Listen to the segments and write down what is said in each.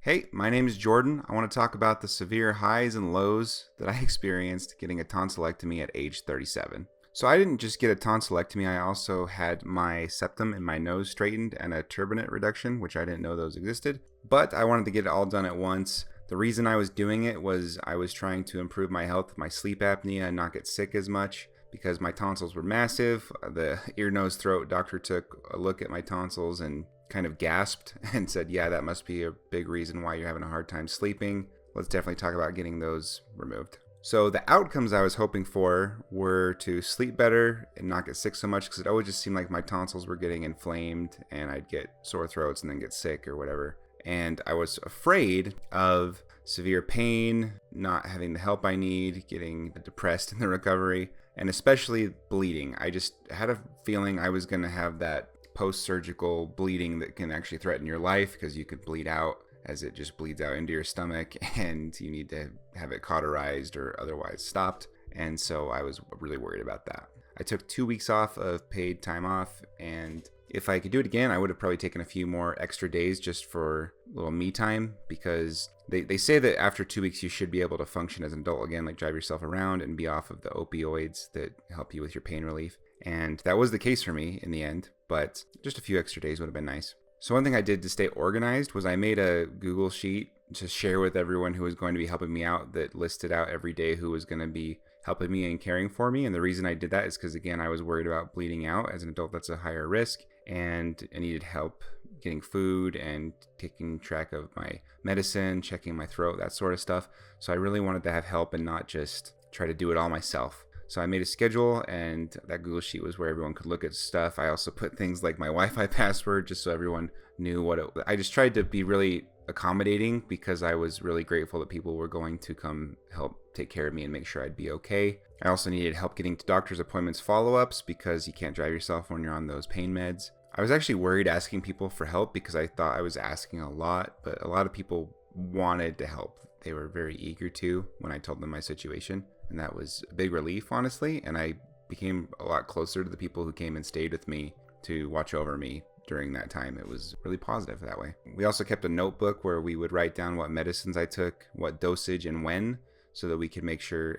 Hey, my name is Jordan. I want to talk about the severe highs and lows that I experienced getting a tonsillectomy at age 37. So I didn't just get a tonsillectomy, I also had my septum in my nose straightened and a turbinate reduction, which I didn't know those existed. But I wanted to get it all done at once. The reason I was doing it was I was trying to improve my health with my sleep apnea and not get sick as much because my tonsils were massive. The ear, nose, throat doctor took a look at my tonsils and kind of gasped and said, yeah, that must be a big reason why you're having a hard time sleeping. Let's definitely talk about getting those removed. So the outcomes I was hoping for were to sleep better and not get sick so much, because it always just seemed like my tonsils were getting inflamed and I'd get sore throats and then get sick or whatever. And I was afraid of severe pain, not having the help I need, getting depressed in the recovery, and especially bleeding. I just had a feeling I was going to have that post-surgical bleeding that can actually threaten your life, because you could bleed out as it just bleeds out into your stomach and you need to have it cauterized or otherwise stopped. And so I was really worried about that. I took 2 weeks off of paid time off, and if I could do it again, I would have probably taken a few more extra days just for a little me time, because they say that after 2 weeks you should be able to function as an adult again, like drive yourself around and be off of the opioids that help you with your pain relief. And that was the case for me in the end, but just a few extra days would have been nice. So one thing I did to stay organized was I made a Google sheet to share with everyone who was going to be helping me out, that listed out every day who was going to be helping me and caring for me. And the reason I did that is because, again, I was worried about bleeding out. As an adult, that's a higher risk, and I needed help getting food and taking track of my medicine, checking my throat, that sort of stuff. So I really wanted to have help and not just try to do it all myself. So I made a schedule, and that Google Sheet was where everyone could look at stuff. I also put things like my Wi-Fi password just so everyone knew what it was. I just tried to be really accommodating, because I was really grateful that people were going to come help take care of me and make sure I'd be okay. I also needed help getting to doctor's appointments, follow-ups, because you can't drive yourself when you're on those pain meds. I was actually worried asking people for help because I thought I was asking a lot, but a lot of people wanted to help. They were very eager to when I told them my situation. And that was a big relief, honestly. And I became a lot closer to the people who came and stayed with me to watch over me during that time. It was really positive that way. We also kept a notebook where we would write down what medicines I took, what dosage and when, so that we could make sure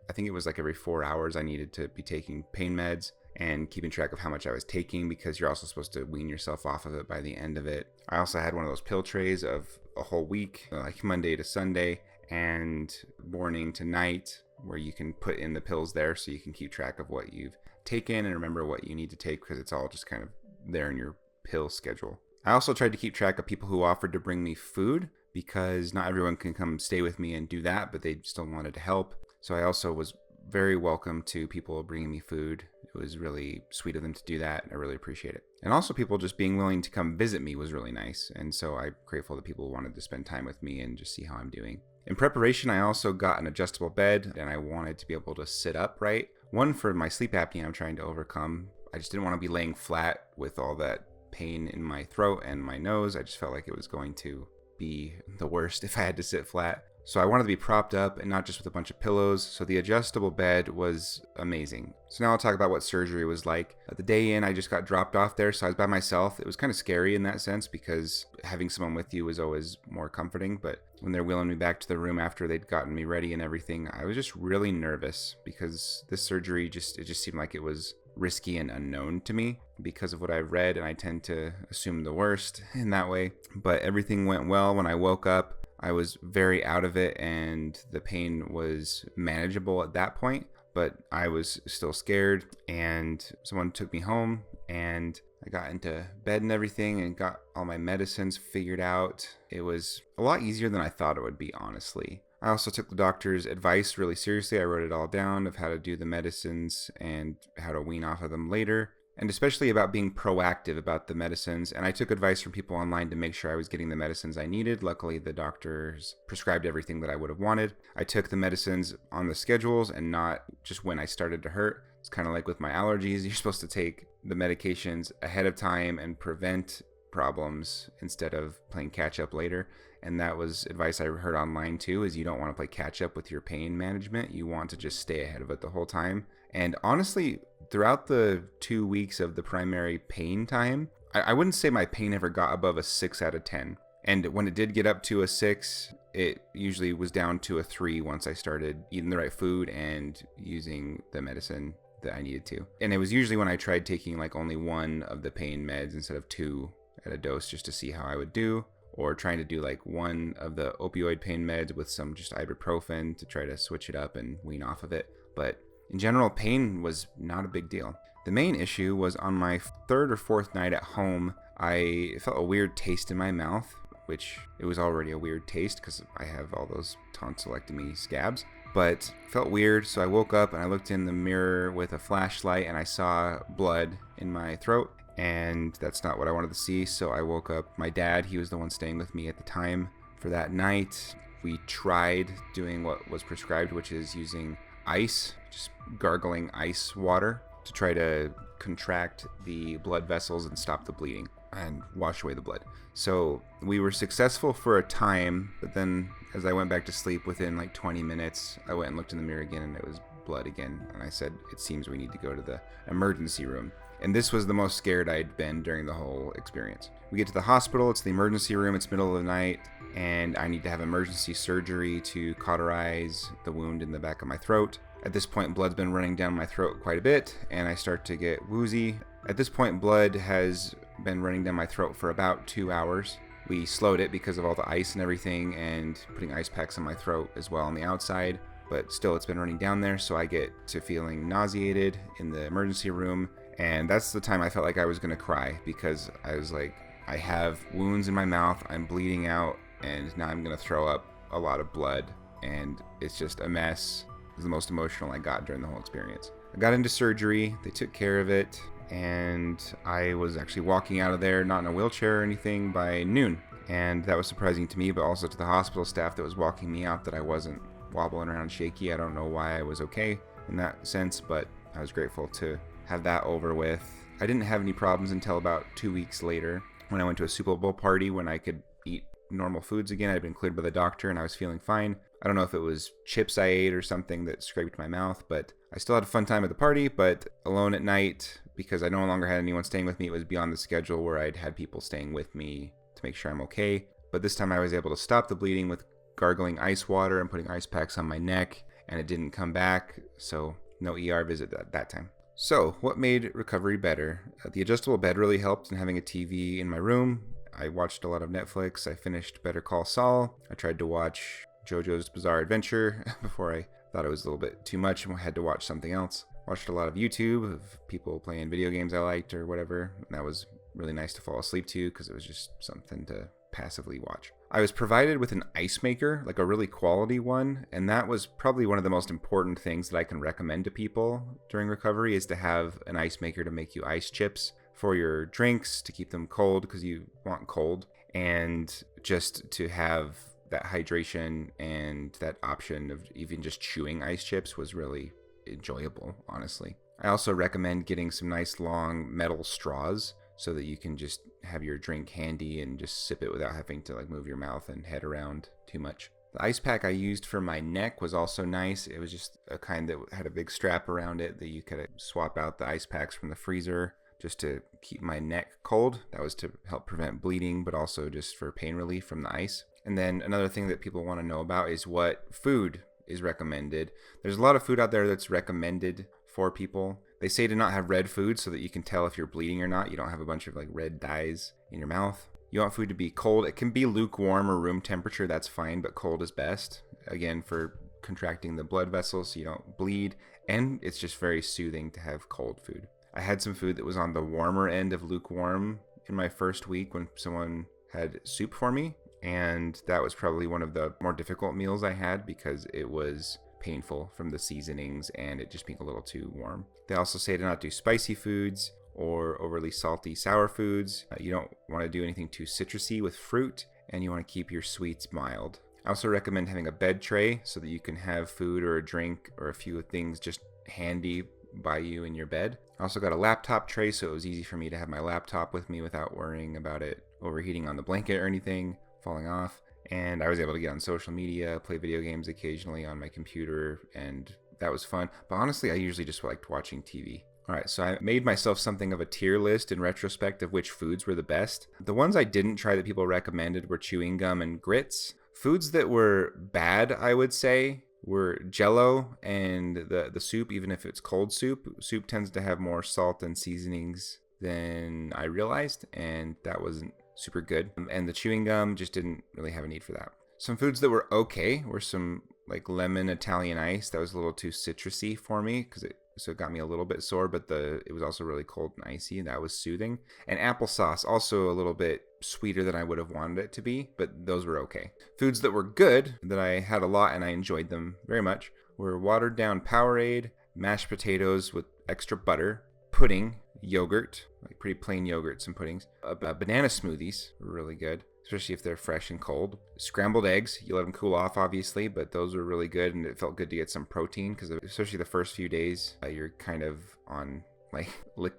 I think it was like every 4 hours I needed to be taking pain meds, and keeping track of how much I was taking, because you're also supposed to wean yourself off of it by the end of it. I also had one of those pill trays of a whole week, like Monday to Sunday and morning to night, where you can put in the pills there so you can keep track of what you've taken and remember what you need to take, because it's all just kind of there in your pill schedule. I also tried to keep track of people who offered to bring me food, because not everyone can come stay with me and do that, but they still wanted to help. So I also was very welcome to people bringing me food. It was really sweet of them to do that. I really appreciate it. And also people just being willing to come visit me was really nice. And so I'm grateful that people wanted to spend time with me and just see how I'm doing. In preparation, I also got an adjustable bed, and I wanted to be able to sit upright. One, for my sleep apnea I'm trying to overcome. I just didn't want to be laying flat with all that pain in my throat and my nose. I just felt like it was going to be the worst if I had to sit flat. So I wanted to be propped up and not just with a bunch of pillows. So the adjustable bed was amazing. So now I'll talk about what surgery was like. The day in, I just got dropped off there, so I was by myself. It was kind of scary in that sense, because having someone with you was always more comforting. But when they're wheeling me back to the room after they'd gotten me ready and everything, I was just really nervous, because this surgery it just seemed like it was risky and unknown to me because of what I've read, and I tend to assume the worst in that way. But everything went well. When I woke up, I was very out of it, and the pain was manageable at that point, but I was still scared, and someone took me home, and I got into bed and everything and got all my medicines figured out. It was a lot easier than I thought it would be, honestly. I also took the doctor's advice really seriously. I wrote it all down of how to do the medicines and how to wean off of them later, and especially about being proactive about the medicines. And I took advice from people online to make sure I was getting the medicines I needed. Luckily, the doctors prescribed everything that I would have wanted. I took the medicines on the schedules and not just when I started to hurt. It's kind of like with my allergies. You're supposed to take the medications ahead of time and prevent problems instead of playing catch up later. And that was advice I heard online too, is you don't want to play catch up with your pain management. You want to just stay ahead of it the whole time. And honestly, throughout the 2 weeks of the primary pain time, I wouldn't say my pain ever got above a 6 out of 10. And when it did get up to a 6, it usually was down to a 3 once I started eating the right food and using the medicine that I needed to. And it was usually when I tried taking like only one of the pain meds instead of 2 at a dose just to see how I would do, or trying to do like one of the opioid pain meds with some just ibuprofen to try to switch it up and wean off of it. But in general, pain was not a big deal. The main issue was on my 3rd or 4th night at home, I felt a weird taste in my mouth, which it was already a weird taste because I have all those tonsillectomy scabs, but felt weird. So I woke up and I looked in the mirror with a flashlight and I saw blood in my throat, and that's not what I wanted to see. So I woke up my dad. He was the one staying with me at the time for that night. We tried doing what was prescribed, which is using ice, just gargling ice water to try to contract the blood vessels and stop the bleeding and wash away the blood. So we were successful for a time, but then as I went back to sleep, within like 20 minutes, I went and looked in the mirror again and it was blood again. And I said, it seems we need to go to the emergency room. And this was the most scared I'd been during the whole experience. We get to the hospital, it's the emergency room, it's middle of the night, and I need to have emergency surgery to cauterize the wound in the back of my throat. At this point, blood's been running down my throat quite a bit, and I start to get woozy. At this point, blood has been running down my throat for about 2 hours. We slowed it because of all the ice and everything, and putting ice packs on my throat as well on the outside, but still it's been running down there, so I get to feeling nauseated in the emergency room, and that's the time I felt like I was going to cry, because I was like, I have wounds in my mouth, I'm bleeding out, and now I'm going to throw up a lot of blood, and it's just a mess. It was the most emotional I got during the whole experience. I got into surgery, they took care of it, and I was actually walking out of there, not in a wheelchair or anything, by noon. And that was surprising to me, but also to the hospital staff that was walking me out, that I wasn't wobbling around shaky. I don't know why I was okay in that sense, but I was grateful to have that over with. I didn't have any problems until about 2 weeks later when I went to a Super Bowl party when I could eat normal foods again. I'd been cleared by the doctor and I was feeling fine. I don't know if it was chips I ate or something that scraped my mouth, but I still had a fun time at the party, but alone at night, because I no longer had anyone staying with me. It was beyond the schedule where I'd had people staying with me to make sure I'm okay. But this time I was able to stop the bleeding with gargling ice water and putting ice packs on my neck, and it didn't come back, so no ER visit at that time. So what made recovery better? The adjustable bed really helped, and having a TV in my room. I watched a lot of Netflix. I finished Better Call Saul. I tried to watch JoJo's Bizarre Adventure before I thought it was a little bit too much and had to watch something else. Watched a lot of YouTube of people playing video games I liked or whatever. And that was really nice to fall asleep to because it was just something to passively watch. I was provided with an ice maker, like a really quality one, and that was probably one of the most important things that I can recommend to people during recovery, is to have an ice maker to make you ice chips for your drinks, to keep them cold because you want cold, and just to have that hydration and that option of even just chewing ice chips was really enjoyable, honestly. I also recommend getting some nice long metal straws so that you can just have your drink handy and just sip it without having to like move your mouth and head around too much. The ice pack I used for my neck was also nice. It was just a kind that had a big strap around it that you could swap out the ice packs from the freezer just to keep my neck cold. That was to help prevent bleeding, but also just for pain relief from the ice. And then another thing that people want to know about is what food is recommended. There's a lot of food out there that's recommended for people. They say to not have red food so that you can tell if you're bleeding or not. You don't have a bunch of like red dyes in your mouth. You want food to be cold. It can be lukewarm or room temperature, that's fine, but cold is best. Again, for contracting the blood vessels so you don't bleed, and it's just very soothing to have cold food. I had some food that was on the warmer end of lukewarm in my first week when someone had soup for me, and that was probably one of the more difficult meals I had because it was painful from the seasonings and it just being a little too warm. They also say to not do spicy foods or overly salty sour foods. You don't want to do anything too citrusy with fruit, and you want to keep your sweets mild. I also recommend having a bed tray so that you can have food or a drink or a few things just handy by you in your bed. I also got a laptop tray so it was easy for me to have my laptop with me without worrying about it overheating on the blanket or anything, falling off. And I was able to get on social media, play video games occasionally on my computer, and that was fun. But honestly, I usually just liked watching TV. All right, so I made myself something of a tier list in retrospect of which foods were the best. The ones I didn't try that people recommended were chewing gum and grits. Foods that were bad, I would say, were Jello and the soup, even if it's cold soup. Soup tends to have more salt and seasonings than I realized, and that wasn't super good. And the chewing gum just didn't really have a need for that. Some foods that were okay were some like lemon Italian ice. That was a little too citrusy for me because it got me a little bit sore, but it was also really cold and icy, and that was soothing. And applesauce, also a little bit sweeter than I would have wanted it to be, but those were okay. Foods that were good, that I had a lot and I enjoyed them very much, were watered down Powerade, mashed potatoes with extra butter, pudding, yogurt, like pretty plain yogurts and puddings, banana smoothies were really good, especially if they're fresh and cold. Scrambled eggs, you let them cool off obviously, but those were really good, and it felt good to get some protein because especially the first few days, you're kind of on like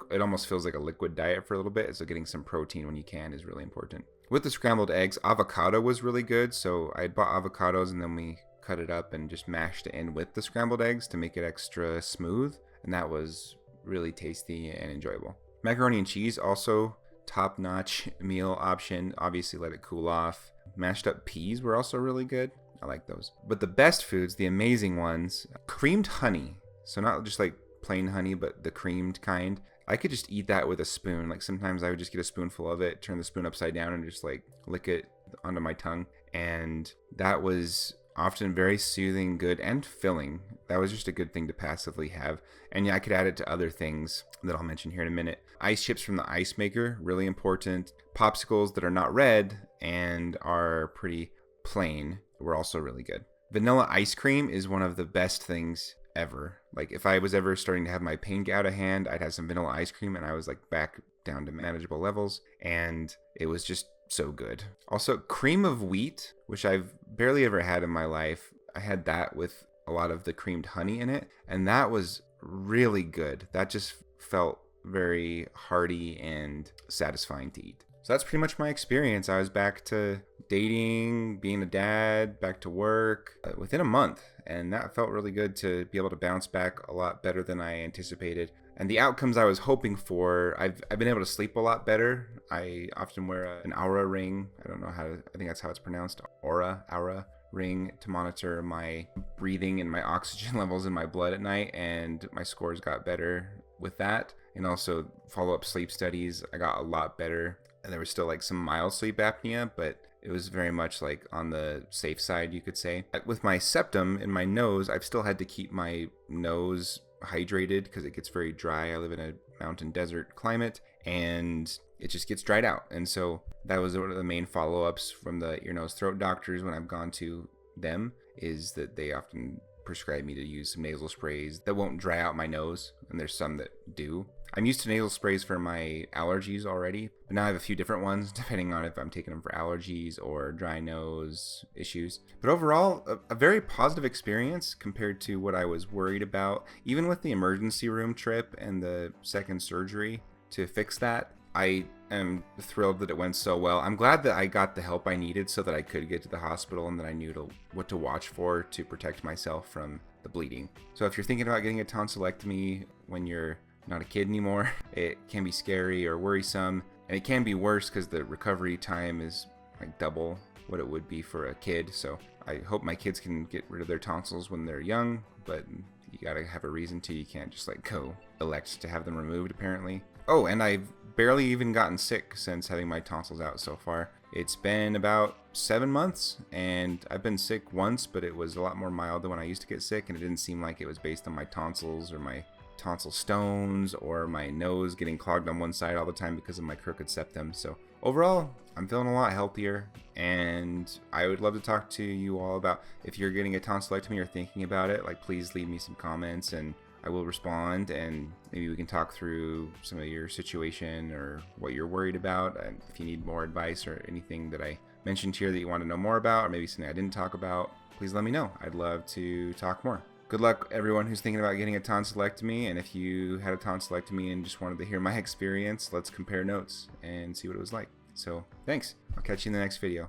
it almost feels like a liquid diet for a little bit, so getting some protein when you can is really important. With the scrambled eggs, avocado was really good, so I bought avocados and then we cut it up and just mashed it in with the scrambled eggs to make it extra smooth, and that was really tasty and enjoyable. Macaroni and cheese, also top-notch meal option. Obviously let it cool off. Mashed up peas were also really good. I like those. But the best foods, the amazing ones, creamed honey. So not just like plain honey, but the creamed kind. I could just eat that with a spoon. Like sometimes I would just get a spoonful of it, turn the spoon upside down, and just like lick it onto my tongue. And that was often very soothing, good, and filling. That was just a good thing to passively have. And yeah, I could add it to other things that I'll mention here in a minute. Ice chips from the ice maker, really important. Popsicles that are not red and are pretty plain were also really good. Vanilla ice cream is one of the best things ever. Like if I was ever starting to have my pain get out of hand, I'd have some vanilla ice cream and I was like back down to manageable levels, and it was just so good. Also, cream of wheat, which I've barely ever had in my life. I had that with a lot of the creamed honey in it, and that was really good. That just felt very hearty and satisfying to eat. So that's pretty much my experience. I was back to dating, being a dad, back to work within a month, and that felt really good to be able to bounce back a lot better than I anticipated. And the outcomes I was hoping for, I've been able to sleep a lot better. I often wear an Aura ring. I don't know I think that's how it's pronounced. Aura ring to monitor my breathing and my oxygen levels in my blood at night, and my scores got better with that. And also follow-up sleep studies, I got a lot better. And there was still like some mild sleep apnea, but it was very much like on the safe side, you could say. With my septum in my nose, I've still had to keep my nose hydrated because it gets very dry. I live in a mountain desert climate and it just gets dried out. And so that was one of the main follow-ups from the ear, nose, throat doctors when I've gone to them, is that they often prescribe me to use some nasal sprays that won't dry out my nose, and there's some that do. I'm used to nasal sprays for my allergies already, but now I have a few different ones depending on if I'm taking them for allergies or dry nose issues. But overall, a very positive experience compared to what I was worried about. Even with the emergency room trip and the second surgery to fix that, I am thrilled that it went so well. I'm glad that I got the help I needed so that I could get to the hospital and that I knew what to watch for to protect myself from the bleeding. So if you're thinking about getting a tonsillectomy when you're not a kid anymore, it can be scary or worrisome, and it can be worse because the recovery time is like double what it would be for a kid. So I hope my kids can get rid of their tonsils when they're young, but you gotta have a reason to. You can't just like go elect to have them removed, apparently. Oh, and I've barely even gotten sick since having my tonsils out so far. It's been about 7 months, and I've been sick once, but it was a lot more mild than when I used to get sick, and it didn't seem like it was based on my tonsils or my tonsil stones or my nose getting clogged on one side all the time because of my crooked septum. So overall, I'm feeling a lot healthier, and I would love to talk to you all about if you're getting a tonsillectomy or thinking about it. Like, please leave me some comments and I will respond, and maybe we can talk through some of your situation or what you're worried about, and if you need more advice or anything that I mentioned here that you want to know more about, or maybe something I didn't talk about, please let me know. I'd love to talk more. Good luck, everyone who's thinking about getting a tonsillectomy, and if you had a tonsillectomy and just wanted to hear my experience, let's compare notes and see what it was like. So, thanks. I'll catch you in the next video.